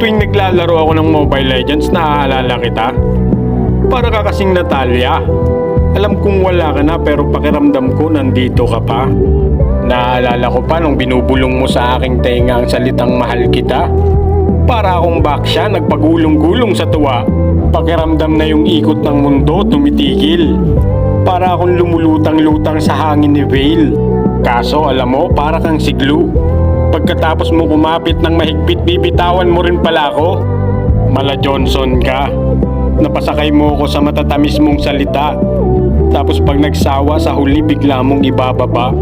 Tuwing naglalaro ako ng Mobile Legends, naaalala kita. Para ka kasing Natalia. Alam kong wala ka na pero pakiramdam ko nandito ka pa. Naaalala ko pa nung binubulong mo sa aking tenga ang salitang mahal kita. Para akong baksya nagpagulong-gulong sa tuwa. Pakiramdam na yung ikot ng mundo tumitigil. Para akong lumulutang-lutang sa hangin ni Vale. Kaso alam mo, para kang si Glue. Pagkatapos mo kumapit ng mahigpit, bibitawan mo rin pala ako. Mala Johnson ka. Napasakay mo ako sa matatamis mong salita. Tapos pag nagsawa sa huli, bigla mong ibababa.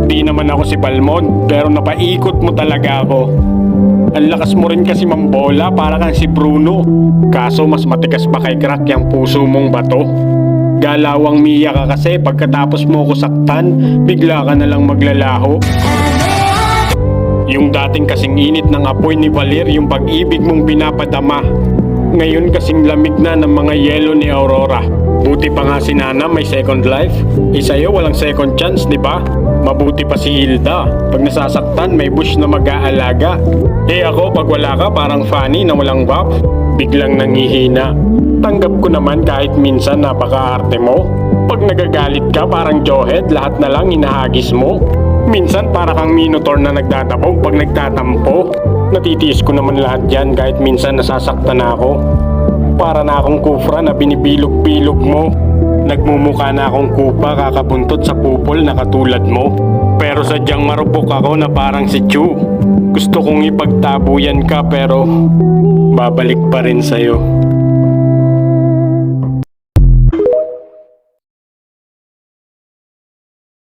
Di naman ako si Balmond, pero napaikot mo talaga ako. Ang lakas mo rin kasi mambola, para kang si Bruno. Kaso mas matigas pa kay Crack yung puso mong bato. Galawang Mia ka kasi, pagkatapos mo ko saktan, bigla ka na lang maglalaho. Yung dating kasing init ng apoy ni Valir, yung pag-ibig mong pinapadama. Ngayon kasing lamig na ng mga yelo ni Aurora. Buti pa nga si Nana may second life. Sa'yo walang second chance, di ba? Mabuti pa si Hilda. Pag nasasaktan, may bush na mag-aalaga. Ako, pag wala ka, parang Fanny na walang buff. Biglang nangihina. Tanggap ko naman kahit minsan napaka-arte mo. Pag nagagalit ka, parang Jawhead, lahat na lang hinahagis mo. Minsan para kang Minotaur na nagdadabog pag nagtatampo. Natitiis ko naman lahat yan kahit minsan nasasaktan ako. Para na akong kufra na binibilog-bilog mo. Nagmumukha na akong kupa kakabuntot sa pupol na katulad mo. Pero sadyang marupok ako na parang si Chu. Gusto kong ipagtabuyan ka pero babalik pa rin sa'yo.